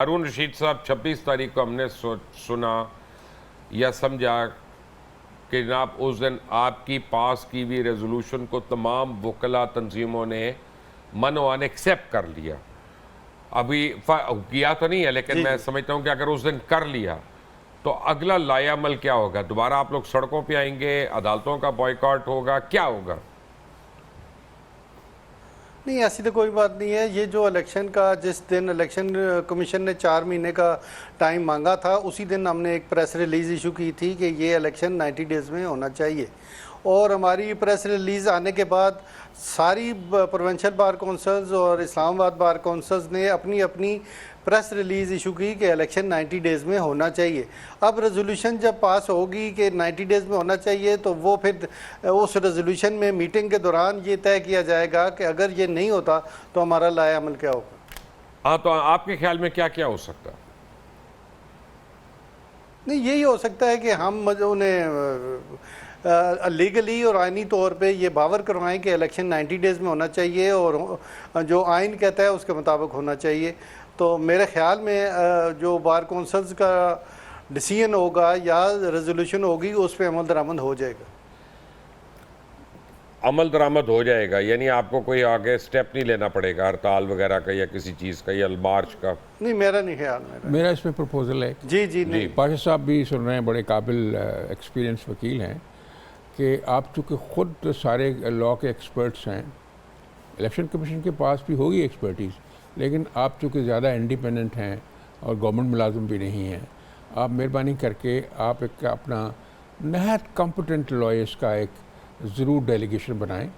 हारून रशीद साहब, 26 तारीख को हमने सुना या समझा कि जनाब उस दिन आपकी पास की हुई रेजोल्यूशन को तमाम वकला तंजीमों ने मनोवान एक्सेप्ट कर लिया। अभी किया तो नहीं है, लेकिन मैं समझता हूँ कि अगर उस दिन कर लिया तो अगला लायामल क्या होगा? दोबारा आप लोग सड़कों पे आएंगे, अदालतों का बॉयकॉट होगा, क्या होगा? नहीं, ऐसी तो कोई बात नहीं है। ये जो इलेक्शन का, जिस दिन इलेक्शन कमीशन ने 4 महीने का टाइम मांगा था, उसी दिन हमने एक प्रेस रिलीज़ इशू की थी कि ये इलेक्शन 90 डेज़ में होना चाहिए। और हमारी प्रेस रिलीज़ आने के बाद सारी प्रोविंशियल बार कौंसल्स और इस्लामाबाद बार कौंसल्स ने अपनी अपनी प्रेस रिलीज़ इशू की कि इलेक्शन 90 डेज़ में होना चाहिए। अब रेजोल्यूशन जब पास होगी कि 90 डेज़ में होना चाहिए, तो वो फिर उस रेजोल्यूशन में मीटिंग के दौरान ये तय किया जाएगा कि अगर ये नहीं होता तो हमारा लायामल क्या होगा। हाँ, तो आपके ख्याल में क्या क्या हो सकता है? नहीं, यही हो सकता है कि हम उन्हें लीगली और आइनी तौर पे ये बावर करवाएं कि इलेक्शन 90 डेज़ में होना चाहिए और जो आइन कहता है उसके मुताबिक होना चाहिए। तो मेरे ख्याल में जो बार कौंसल्स का डिसीजन होगा या रेजोल्यूशन होगी, उस पर अमल दरामद हो जाएगा। अमल दरामद हो जाएगा, यानी आपको कोई आगे स्टेप नहीं लेना पड़ेगा हड़ताल वगैरह का या किसी चीज़ का या मार्च का? नहीं, मेरा नहीं ख्याल। मेरा इसमें प्रपोजल है। जी जी नहीं, पाशा साहब भी सुन रहे हैं, बड़े काबिल एक्सपीरियंस वकील हैं, कि आप चूँकि ख़ुद सारे लॉ के एक्सपर्ट्स हैं, इलेक्शन कमीशन के पास भी होगी एक्सपर्टीज़, लेकिन आप चूँकि ज़्यादा इंडिपेंडेंट हैं और गवर्नमेंट मुलाजिम भी नहीं हैं, आप मेहरबानी करके आप एक अपना नहायत कॉम्पिटेंट लॉयर्स का एक ज़रूर डेलीगेशन बनाएं,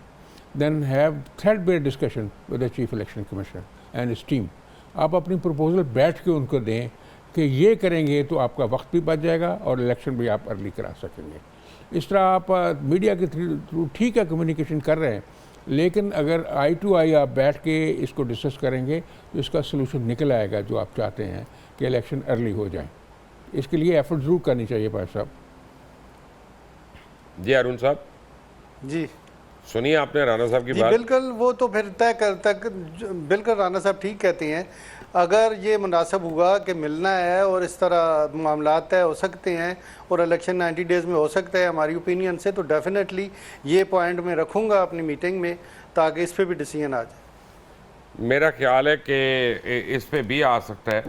then have threadbare discussion with the chief election commissioner and his team. आप अपनी प्रपोजल बैठ के उनको दें कि ये करेंगे तो आपका वक्त भी बच जाएगा और इलेक्शन भी आप अर्ली करा सकेंगे। इस तरह आप मीडिया के थ्रू ठीक है कम्युनिकेशन कर रहे हैं, लेकिन अगर आई टू आई आप बैठ के इसको डिस्कस करेंगे तो इसका सलूशन निकल आएगा जो आप चाहते हैं कि इलेक्शन अर्ली हो जाए। इसके लिए एफर्ट ज़रूर करनी चाहिए भाई साहब। जी हारून साहब, जी सुनिए आपने राणा साहब की जी बात। बिल्कुल, वो तो फिर तय कर तक बिल्कुल राणा साहब ठीक कहते हैं। अगर ये मुनासिब हुआ कि मिलना है और इस तरह मामला तय हो सकते हैं और इलेक्शन 90 डेज़ में हो सकता है हमारी ओपिनियन से, तो डेफिनेटली ये पॉइंट मैं रखूँगा अपनी मीटिंग में ताकि इस पर भी डिसीजन आ जाए। मेरा ख्याल है कि इस पे भी आ सकता है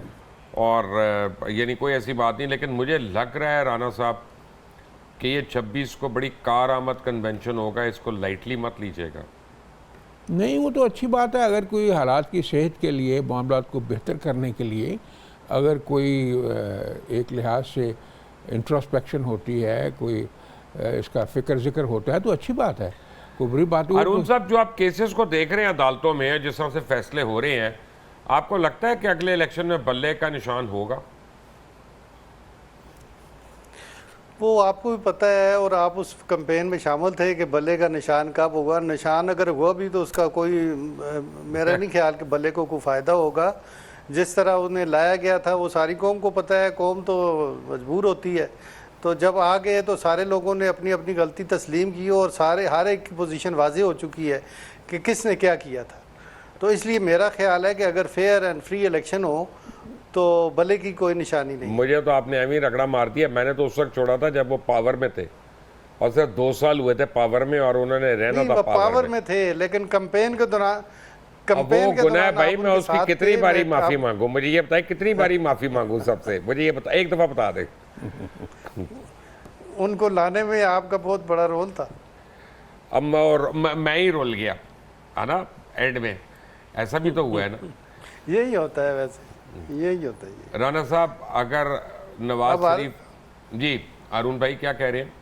और यानी कोई ऐसी बात नहीं, लेकिन मुझे लग रहा है राणा साहब कि ये 26 को बड़ी कारआमद कन्वेंशन होगा, इसको लाइटली मत लीजिएगा। नहीं, वो तो अच्छी बात है। अगर कोई हालात की सेहत के लिए, मामलात को बेहतर करने के लिए अगर कोई एक लिहाज से इंट्रोस्पेक्शन होती है, कोई इसका फ़िक्र ज़िक्र होता है, तो अच्छी बात है, कोई बुरी बात। हारून साहब, जो आप केसेस को देख रहे हैं अदालतों में, जिस तरह से फैसले हो रहे हैं, आपको लगता है कि अगले इलेक्शन में बल्ले का निशान होगा? वो आपको भी पता है और आप उस कैंपेन में शामिल थे कि बल्ले का निशान कब होगा। निशान अगर हुआ भी तो उसका कोई मेरा नहीं ख्याल कि बल्ले को कोई फ़ायदा होगा। जिस तरह उन्हें लाया गया था वो सारी कौम को पता है, कौम तो मजबूर होती है। तो जब आ गए तो सारे लोगों ने अपनी अपनी गलती तस्लीम की और सारे हर एक की पोजीशन वाज़ेह हो चुकी है कि किसने क्या किया था। तो इसलिए मेरा ख्याल है कि अगर फेयर एंड फ्री इलेक्शन हो तो भले की कोई निशानी नहीं। मुझे तो आपने एवं रगड़ा मार दिया। मैंने तो उस वक्त छोड़ा था जब वो पावर में थे और सिर्फ 2 साल हुए थे पावर में और उन्होंने रहना था पावर में थे, लेकिन कैंपेन के दौरान गुनाह भाई, मैं उसकी कितनी बारी माफी मांगू? मुझे ये बताए कितनी बारी माफी मांगू सबसे? मुझे ये बता, एक दफा बता दे। उनको लाने में आपका बहुत बड़ा रोल था। अब मैं ही रोल गया है ना एंड में, ऐसा भी तो हुआ है ना। यही होता है, वैसे यही होता है। राणा साहब, अगर नवाज शरीफ जी, अरुण भाई क्या कह रहे हैं?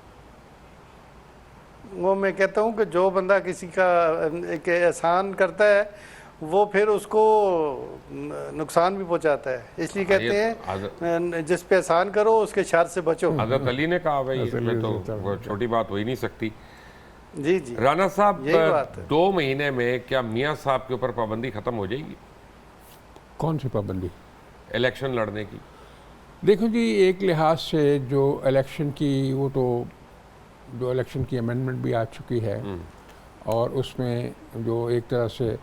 वो मैं कहता हूँ कि जो बंदा किसी का एक एहसान करता है वो फिर उसको नुकसान भी पहुंचाता है। इसलिए कहते हैं जिस पे एहसान करो उसके शर से बचो। हज़रत अली ने कहा भाई, इसमें तो वो छोटी बात हो ही नहीं सकती। जी जी राणा साहब, यही बात है। 2 महीने में क्या मियाँ साहब के ऊपर पाबंदी खत्म हो जाएगी? कौन सी पाबंदी? इलेक्शन लड़ने की। देखो जी, एक लिहाज से जो इलेक्शन की, वो तो जो इलेक्शन की अमेंडमेंट भी आ चुकी है और उसमें जो एक तरह से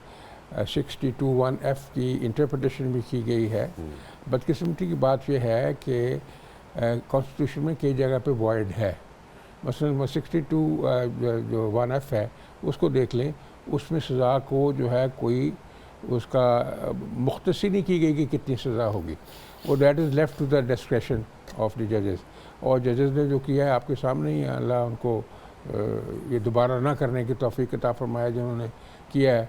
62(1)(f की इंटरप्रटेशन भी की गई है। बदकिस्मती की बात यह है कि कॉन्स्टिट्यूशन में कई जगह पे वॉइड है। मसलन 62 जो 1F है उसको देख लें, उसमें सज़ा को जो है कोई उसका मुख्तसर नहीं की गई कि कितनी सज़ा होगी, और that is left to the discretion of the जजेस। और जजेस ने जो किया है आपके सामने ही, अल्लाह उनको ये दोबारा ना करने की तौफीक अता फरमाया जिन्होंने किया है।